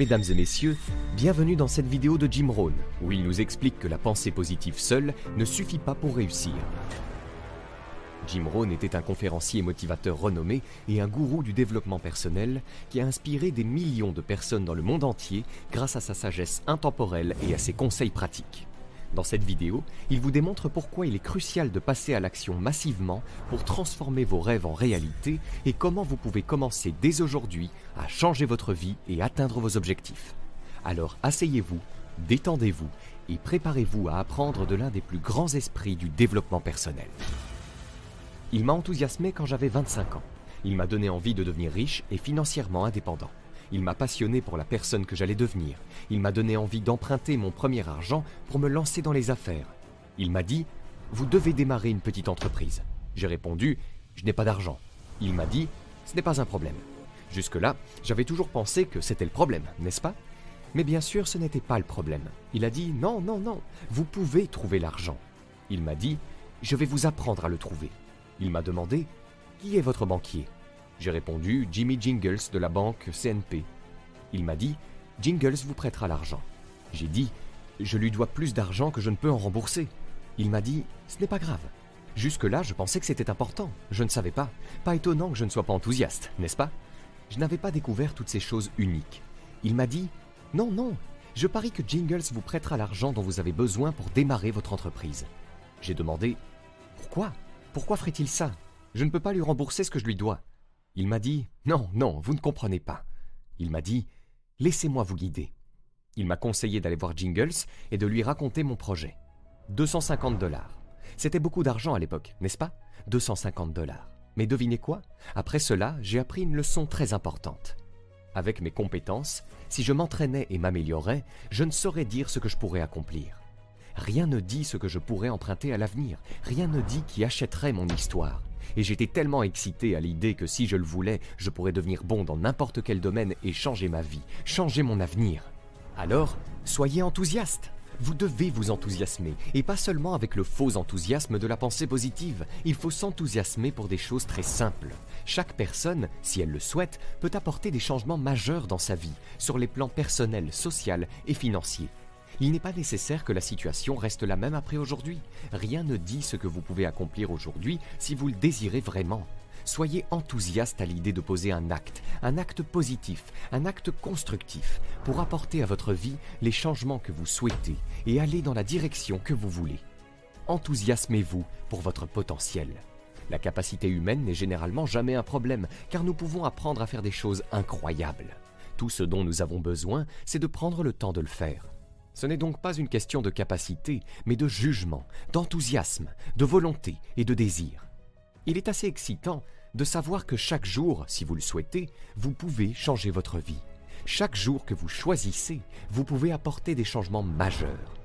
Mesdames et messieurs, bienvenue dans cette vidéo de Jim Rohn, où il nous explique que la pensée positive seule ne suffit pas pour réussir. Jim Rohn était un conférencier et motivateur renommé et un gourou du développement personnel qui a inspiré des millions de personnes dans le monde entier grâce à sa sagesse intemporelle et à ses conseils pratiques. Dans cette vidéo, il vous démontre pourquoi il est crucial de passer à l'action massivement pour transformer vos rêves en réalité et comment vous pouvez commencer dès aujourd'hui à changer votre vie et atteindre vos objectifs. Alors asseyez-vous, détendez-vous et préparez-vous à apprendre de l'un des plus grands esprits du développement personnel. Il m'a enthousiasmé quand j'avais 25 ans. Il m'a donné envie de devenir riche et financièrement indépendant. Il m'a passionné pour la personne que j'allais devenir. Il m'a donné envie d'emprunter mon premier argent pour me lancer dans les affaires. Il m'a dit « Vous devez démarrer une petite entreprise ». J'ai répondu « Je n'ai pas d'argent ». Il m'a dit « Ce n'est pas un problème ». Jusque-là, j'avais toujours pensé que c'était le problème, n'est-ce pas? Mais bien sûr, ce n'était pas le problème. Il a dit « Non, non, non, vous pouvez trouver l'argent ». Il m'a dit « Je vais vous apprendre à le trouver ». Il m'a demandé « Qui est votre banquier ?» J'ai répondu « Jimmy Jingles de la banque CNP ». Il m'a dit « Jingles vous prêtera l'argent ». J'ai dit « Je lui dois plus d'argent que je ne peux en rembourser ». Il m'a dit « Ce n'est pas grave ». Jusque-là, je pensais que c'était important. Je ne savais pas. Pas étonnant que je ne sois pas enthousiaste, n'est-ce pas? Je n'avais pas découvert toutes ces choses uniques. Il m'a dit « Non, non, je parie que Jingles vous prêtera l'argent dont vous avez besoin pour démarrer votre entreprise ». J'ai demandé « Pourquoi? Pourquoi ferait-il ça? Je ne peux pas lui rembourser ce que je lui dois ». Il m'a dit « Non, non, vous ne comprenez pas ». Il m'a dit « Laissez-moi vous guider ». Il m'a conseillé d'aller voir Jingles et de lui raconter mon projet. 250 $. C'était beaucoup d'argent à l'époque, n'est-ce pas? 250 $. Mais devinez quoi? Après cela, j'ai appris une leçon très importante. Avec mes compétences, si je m'entraînais et m'améliorais, je ne saurais dire ce que je pourrais accomplir. Rien ne dit ce que je pourrais emprunter à l'avenir, rien ne dit qui achèterait mon histoire. Et j'étais tellement excité à l'idée que si je le voulais, je pourrais devenir bon dans n'importe quel domaine et changer ma vie, changer mon avenir. Alors, soyez enthousiaste. Vous devez vous enthousiasmer, et pas seulement avec le faux enthousiasme de la pensée positive. Il faut s'enthousiasmer pour des choses très simples. Chaque personne, si elle le souhaite, peut apporter des changements majeurs dans sa vie, sur les plans personnel, social et financier. Il n'est pas nécessaire que la situation reste la même après aujourd'hui. Rien ne dit ce que vous pouvez accomplir aujourd'hui si vous le désirez vraiment. Soyez enthousiaste à l'idée de poser un acte positif, un acte constructif, pour apporter à votre vie les changements que vous souhaitez et aller dans la direction que vous voulez. Enthousiasmez-vous pour votre potentiel. La capacité humaine n'est généralement jamais un problème, car nous pouvons apprendre à faire des choses incroyables. Tout ce dont nous avons besoin, c'est de prendre le temps de le faire. Ce n'est donc pas une question de capacité, mais de jugement, d'enthousiasme, de volonté et de désir. Il est assez excitant de savoir que chaque jour, si vous le souhaitez, vous pouvez changer votre vie. Chaque jour que vous choisissez, vous pouvez apporter des changements majeurs.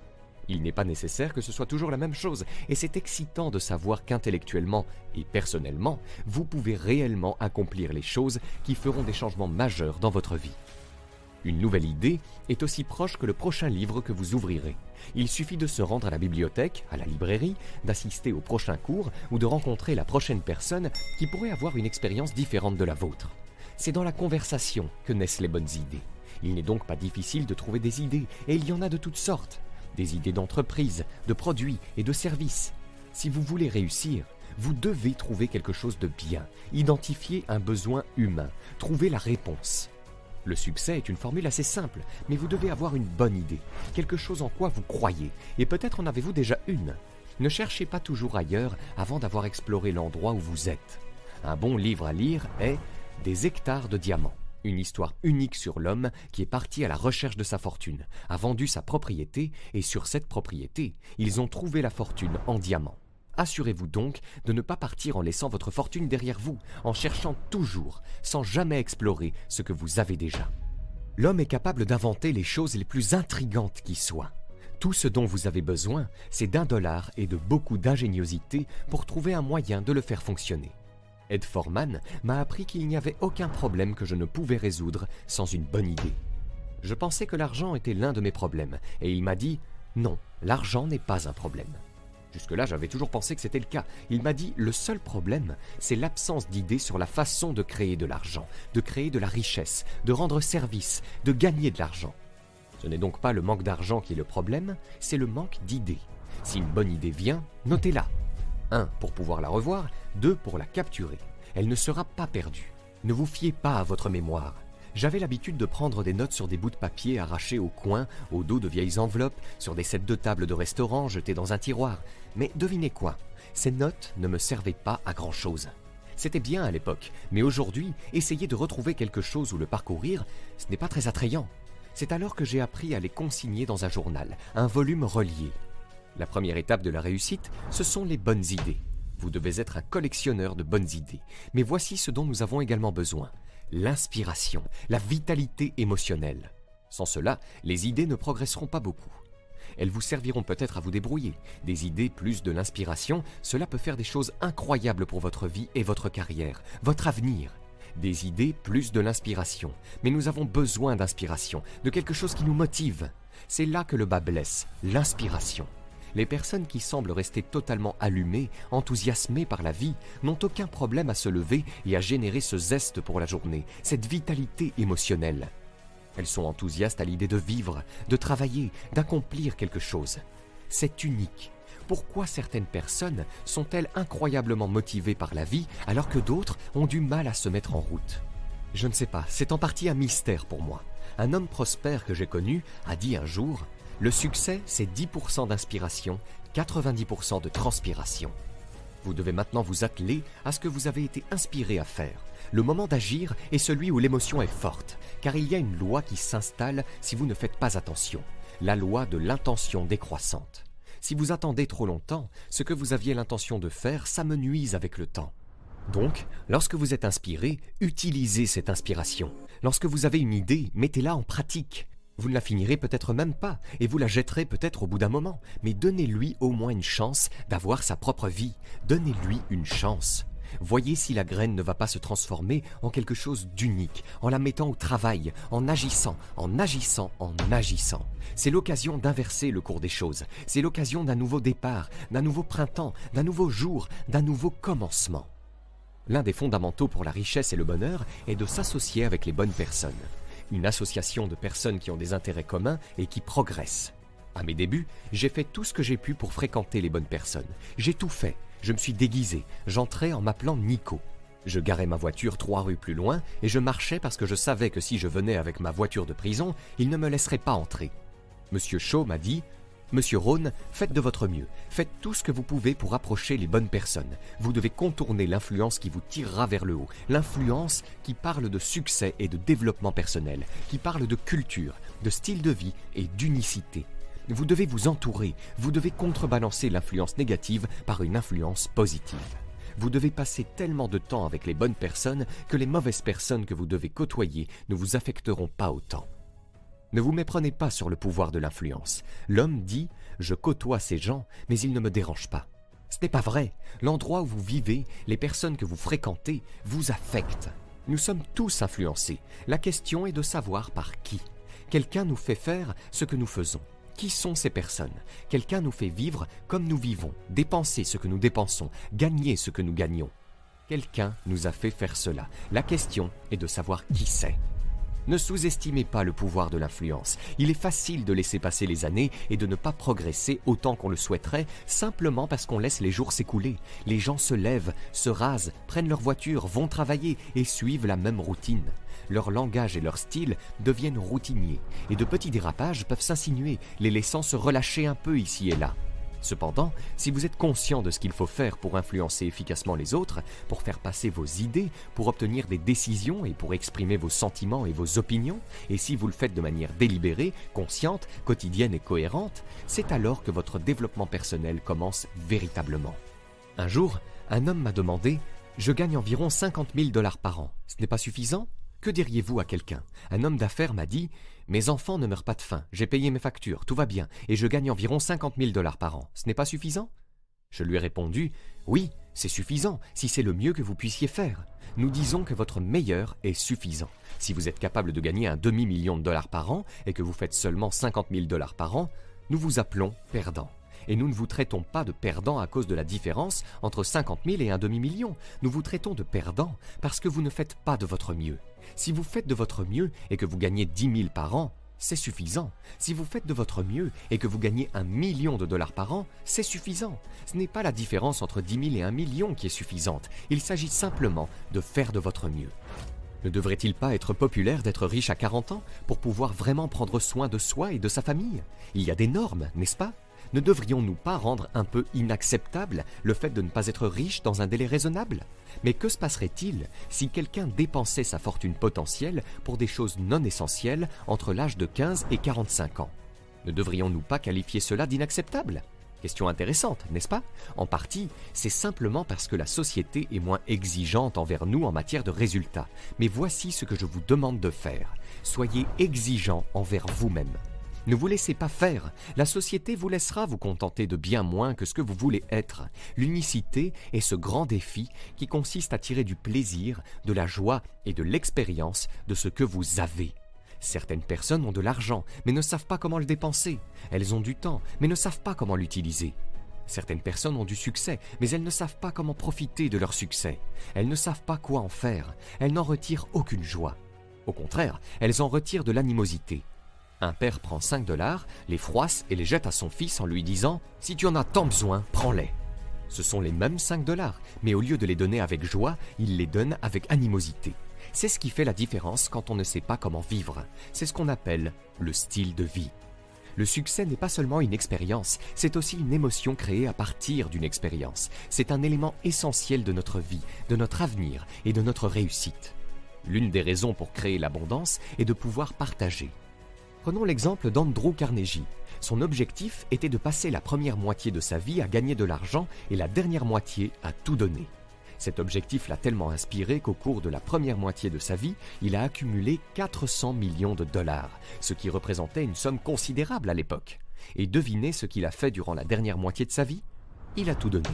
Il n'est pas nécessaire que ce soit toujours la même chose, et c'est excitant de savoir qu'intellectuellement et personnellement, vous pouvez réellement accomplir les choses qui feront des changements majeurs dans votre vie. Une nouvelle idée est aussi proche que le prochain livre que vous ouvrirez. Il suffit de se rendre à la bibliothèque, à la librairie, d'assister au prochain cours ou de rencontrer la prochaine personne qui pourrait avoir une expérience différente de la vôtre. C'est dans la conversation que naissent les bonnes idées. Il n'est donc pas difficile de trouver des idées, et il y en a de toutes sortes. Des idées d'entreprise, de produits et de services. Si vous voulez réussir, vous devez trouver quelque chose de bien, identifier un besoin humain, trouver la réponse. Le succès est une formule assez simple, mais vous devez avoir une bonne idée, quelque chose en quoi vous croyez, et peut-être en avez-vous déjà une. Ne cherchez pas toujours ailleurs avant d'avoir exploré l'endroit où vous êtes. Un bon livre à lire est « Des hectares de diamants », une histoire unique sur l'homme qui est parti à la recherche de sa fortune, a vendu sa propriété, et sur cette propriété, ils ont trouvé la fortune en diamants. Assurez-vous donc de ne pas partir en laissant votre fortune derrière vous, en cherchant toujours, sans jamais explorer ce que vous avez déjà. L'homme est capable d'inventer les choses les plus intrigantes qui soient. Tout ce dont vous avez besoin, c'est $1 et de beaucoup d'ingéniosité pour trouver un moyen de le faire fonctionner. Ed Foreman m'a appris qu'il n'y avait aucun problème que je ne pouvais résoudre sans une bonne idée. Je pensais que l'argent était l'un de mes problèmes, et il m'a dit « Non, l'argent n'est pas un problème ». Jusque-là, j'avais toujours pensé que c'était le cas. Il m'a dit, le seul problème, c'est l'absence d'idées sur la façon de créer de l'argent, de créer de la richesse, de rendre service, de gagner de l'argent. Ce n'est donc pas le manque d'argent qui est le problème, c'est le manque d'idées. Si une bonne idée vient, notez-la. 1. Pour pouvoir la revoir, 2. Pour la capturer. Elle ne sera pas perdue. Ne vous fiez pas à votre mémoire. J'avais l'habitude de prendre des notes sur des bouts de papier arrachés au coin, au dos de vieilles enveloppes, sur des sets de table de restaurant jetés dans un tiroir. Mais devinez quoi? Ces notes ne me servaient pas à grand-chose. C'était bien à l'époque, mais aujourd'hui, essayer de retrouver quelque chose ou le parcourir, ce n'est pas très attrayant. C'est alors que j'ai appris à les consigner dans un journal, un volume relié. La première étape de la réussite, ce sont les bonnes idées. Vous devez être un collectionneur de bonnes idées. Mais voici ce dont nous avons également besoin. L'inspiration, la vitalité émotionnelle. Sans cela, les idées ne progresseront pas beaucoup. Elles vous serviront peut-être à vous débrouiller. Des idées plus de l'inspiration, cela peut faire des choses incroyables pour votre vie et votre carrière, votre avenir. Des idées plus de l'inspiration. Mais nous avons besoin d'inspiration, de quelque chose qui nous motive. C'est là que le bas blesse, l'inspiration. Les personnes qui semblent rester totalement allumées, enthousiasmées par la vie, n'ont aucun problème à se lever et à générer ce zeste pour la journée, cette vitalité émotionnelle. Elles sont enthousiastes à l'idée de vivre, de travailler, d'accomplir quelque chose. C'est unique. Pourquoi certaines personnes sont-elles incroyablement motivées par la vie alors que d'autres ont du mal à se mettre en route? Je ne sais pas, c'est en partie un mystère pour moi. Un homme prospère que j'ai connu a dit un jour: le succès, c'est 10% d'inspiration, 90% de transpiration. Vous devez maintenant vous atteler à ce que vous avez été inspiré à faire. Le moment d'agir est celui où l'émotion est forte, car il y a une loi qui s'installe si vous ne faites pas attention, la loi de l'intention décroissante. Si vous attendez trop longtemps, ce que vous aviez l'intention de faire s'amenuise avec le temps. Donc, lorsque vous êtes inspiré, utilisez cette inspiration. Lorsque vous avez une idée, mettez-la en pratique. Vous ne la finirez peut-être même pas, et vous la jetterez peut-être au bout d'un moment, mais donnez-lui au moins une chance d'avoir sa propre vie. Donnez-lui une chance. Voyez si la graine ne va pas se transformer en quelque chose d'unique, en la mettant au travail, en agissant, en agissant, en agissant. C'est l'occasion d'inverser le cours des choses. C'est l'occasion d'un nouveau départ, d'un nouveau printemps, d'un nouveau jour, d'un nouveau commencement. L'un des fondamentaux pour la richesse et le bonheur est de s'associer avec les bonnes personnes. Une association de personnes qui ont des intérêts communs et qui progressent. À mes débuts, j'ai fait tout ce que j'ai pu pour fréquenter les bonnes personnes. J'ai tout fait. Je me suis déguisé. J'entrais en m'appelant Nico. Je garais ma voiture 3 rues plus loin et je marchais parce que je savais que si je venais avec ma voiture de prison, ils ne me laisseraient pas entrer. Monsieur Shaw m'a dit: Monsieur Rhône, faites de votre mieux. Faites tout ce que vous pouvez pour approcher les bonnes personnes. Vous devez contourner l'influence qui vous tirera vers le haut. L'influence qui parle de succès et de développement personnel, qui parle de culture, de style de vie et d'unicité. Vous devez vous entourer. Vous devez contrebalancer l'influence négative par une influence positive. Vous devez passer tellement de temps avec les bonnes personnes que les mauvaises personnes que vous devez côtoyer ne vous affecteront pas autant. Ne vous méprenez pas sur le pouvoir de l'influence. L'homme dit « Je côtoie ces gens, mais ils ne me dérangent pas ». Ce n'est pas vrai. L'endroit où vous vivez, les personnes que vous fréquentez, vous affectent. Nous sommes tous influencés. La question est de savoir par qui. Quelqu'un nous fait faire ce que nous faisons. Qui sont ces personnes? Quelqu'un nous fait vivre comme nous vivons, dépenser ce que nous dépensons, gagner ce que nous gagnons. Quelqu'un nous a fait faire cela. La question est de savoir qui c'est. Ne sous-estimez pas le pouvoir de l'influence. Il est facile de laisser passer les années et de ne pas progresser autant qu'on le souhaiterait, simplement parce qu'on laisse les jours s'écouler. Les gens se lèvent, se rasent, prennent leur voiture, vont travailler et suivent la même routine. Leur langage et leur style deviennent routiniers, et de petits dérapages peuvent s'insinuer, les laissant se relâcher un peu ici et là. Cependant, si vous êtes conscient de ce qu'il faut faire pour influencer efficacement les autres, pour faire passer vos idées, pour obtenir des décisions et pour exprimer vos sentiments et vos opinions, et si vous le faites de manière délibérée, consciente, quotidienne et cohérente, c'est alors que votre développement personnel commence véritablement. Un jour, un homme m'a demandé « Je gagne environ 50 000 $ par an. Ce n'est pas suffisant ? Que diriez-vous à quelqu'un ?» Un homme d'affaires m'a dit « Mes enfants ne meurent pas de faim, j'ai payé mes factures, tout va bien, et je gagne environ 50 000 $ par an. Ce n'est pas suffisant ?» Je lui ai répondu « Oui, c'est suffisant, si c'est le mieux que vous puissiez faire. Nous disons que votre meilleur est suffisant. Si vous êtes capable de gagner un demi-million de dollars par an et que vous faites seulement 50 000 $ par an, nous vous appelons perdant. Et nous ne vous traitons pas de perdant à cause de la différence entre 50 000 et un demi-million. Nous vous traitons de perdant parce que vous ne faites pas de votre mieux. Si vous faites de votre mieux et que vous gagnez 10 000 par an, c'est suffisant. Si vous faites de votre mieux et que vous gagnez $1 million par an, c'est suffisant. Ce n'est pas la différence entre 10 000 et 1 million qui est suffisante. Il s'agit simplement de faire de votre mieux. Ne devrait-il pas être populaire d'être riche à 40 ans pour pouvoir vraiment prendre soin de soi et de sa famille? Il y a des normes, n'est-ce pas? Ne devrions-nous pas rendre un peu inacceptable le fait de ne pas être riche dans un délai raisonnable? Mais que se passerait-il si quelqu'un dépensait sa fortune potentielle pour des choses non essentielles entre l'âge de 15 et 45 ans? Ne devrions-nous pas qualifier cela d'inacceptable? Question intéressante, n'est-ce pas? En partie, c'est simplement parce que la société est moins exigeante envers nous en matière de résultats. Mais voici ce que je vous demande de faire. Soyez exigeant envers vous-même. Ne vous laissez pas faire. La société vous laissera vous contenter de bien moins que ce que vous voulez être. L'unicité est ce grand défi qui consiste à tirer du plaisir, de la joie et de l'expérience de ce que vous avez. Certaines personnes ont de l'argent, mais ne savent pas comment le dépenser. Elles ont du temps, mais ne savent pas comment l'utiliser. Certaines personnes ont du succès, mais elles ne savent pas comment profiter de leur succès. Elles ne savent pas quoi en faire. Elles n'en retirent aucune joie. Au contraire, elles en retirent de l'animosité. Un père prend 5 $, les froisse et les jette à son fils en lui disant « Si tu en as tant besoin, prends-les ». Ce sont les mêmes 5 $, mais au lieu de les donner avec joie, il les donne avec animosité. C'est ce qui fait la différence quand on ne sait pas comment vivre. C'est ce qu'on appelle le style de vie. Le succès n'est pas seulement une expérience, c'est aussi une émotion créée à partir d'une expérience. C'est un élément essentiel de notre vie, de notre avenir et de notre réussite. L'une des raisons pour créer l'abondance est de pouvoir partager. Prenons l'exemple d'Andrew Carnegie. Son objectif était de passer la première moitié de sa vie à gagner de l'argent et la dernière moitié à tout donner. Cet objectif l'a tellement inspiré qu'au cours de la première moitié de sa vie, il a accumulé 400 millions $, ce qui représentait une somme considérable à l'époque. Et devinez ce qu'il a fait durant la dernière moitié de sa vie? Il a tout donné.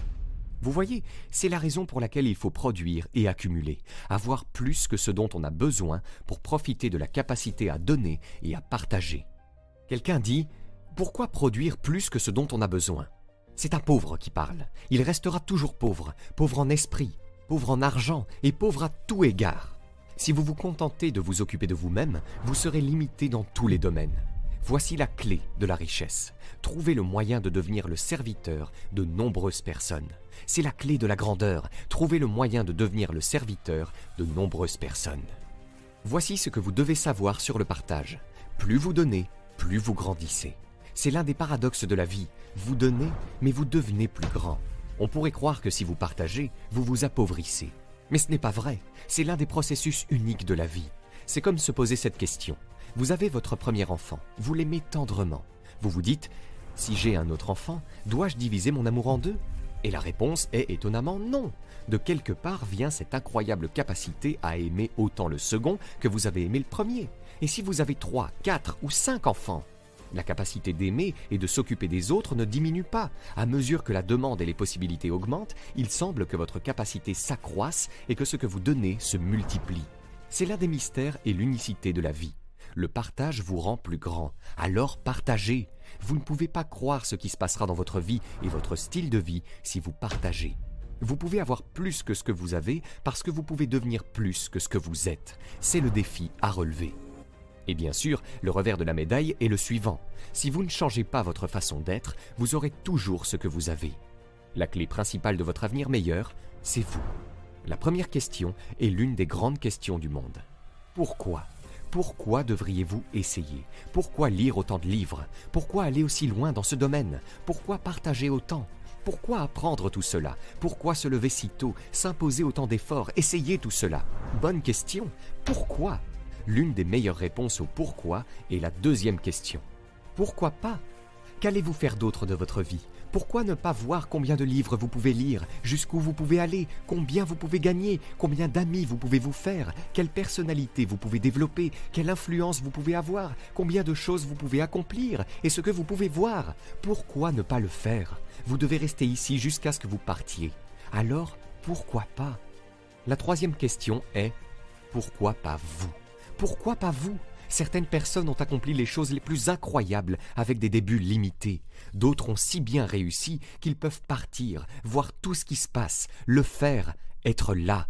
Vous voyez, c'est la raison pour laquelle il faut produire et accumuler, avoir plus que ce dont on a besoin pour profiter de la capacité à donner et à partager. Quelqu'un dit « Pourquoi produire plus que ce dont on a besoin ?» C'est un pauvre qui parle. Il restera toujours pauvre, pauvre en esprit, pauvre en argent et pauvre à tout égard. Si vous vous contentez de vous occuper de vous-même, vous serez limité dans tous les domaines. Voici la clé de la richesse. Trouvez le moyen de devenir le serviteur de nombreuses personnes. C'est la clé de la grandeur. Trouvez le moyen de devenir le serviteur de nombreuses personnes. Voici ce que vous devez savoir sur le partage. Plus vous donnez, plus vous grandissez. C'est l'un des paradoxes de la vie. Vous donnez, mais vous devenez plus grand. On pourrait croire que si vous partagez, vous vous appauvrissez. Mais ce n'est pas vrai. C'est l'un des processus uniques de la vie. C'est comme se poser cette question. Vous avez votre premier enfant, vous l'aimez tendrement. Vous vous dites, si j'ai un autre enfant, dois-je diviser mon amour en deux? Et la réponse est étonnamment non. De quelque part vient cette incroyable capacité à aimer autant le second que vous avez aimé le premier. Et si vous avez 3, 4 ou 5 enfants, la capacité d'aimer et de s'occuper des autres ne diminue pas. À mesure que la demande et les possibilités augmentent, il semble que votre capacité s'accroisse et que ce que vous donnez se multiplie. C'est l'un des mystères et l'unicité de la vie. Le partage vous rend plus grand. Alors partagez. Vous ne pouvez pas croire ce qui se passera dans votre vie et votre style de vie si vous partagez. Vous pouvez avoir plus que ce que vous avez parce que vous pouvez devenir plus que ce que vous êtes. C'est le défi à relever. Et bien sûr, le revers de la médaille est le suivant. Si vous ne changez pas votre façon d'être, vous aurez toujours ce que vous avez. La clé principale de votre avenir meilleur, c'est vous. La première question est l'une des grandes questions du monde. Pourquoi ? Pourquoi devriez-vous essayer? Pourquoi lire autant de livres? Pourquoi aller aussi loin dans ce domaine? Pourquoi partager autant? Pourquoi apprendre tout cela? Pourquoi se lever si tôt? S'imposer autant d'efforts? Essayer tout cela? Bonne question. Pourquoi? L'une des meilleures réponses au pourquoi est la deuxième question. Pourquoi pas? Qu'allez-vous faire d'autre de votre vie? Pourquoi ne pas voir combien de livres vous pouvez lire, jusqu'où vous pouvez aller, combien vous pouvez gagner, combien d'amis vous pouvez vous faire, quelle personnalité vous pouvez développer, quelle influence vous pouvez avoir, combien de choses vous pouvez accomplir et ce que vous pouvez voir? Pourquoi ne pas le faire? Vous devez rester ici jusqu'à ce que vous partiez. Alors, pourquoi pas? La troisième question est « Pourquoi pas vous ?» Pourquoi pas vous? Certaines personnes ont accompli les choses les plus incroyables avec des débuts limités. D'autres ont si bien réussi qu'ils peuvent partir, voir tout ce qui se passe, le faire, être là.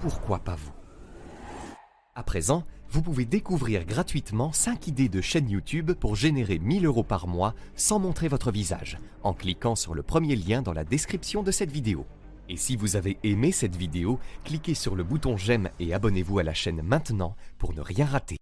Pourquoi pas vous? À présent, vous pouvez découvrir gratuitement 5 idées de chaîne YouTube pour générer 1 000 € par mois sans montrer votre visage, en cliquant sur le premier lien dans la description de cette vidéo. Et si vous avez aimé cette vidéo, cliquez sur le bouton j'aime et abonnez-vous à la chaîne maintenant pour ne rien rater.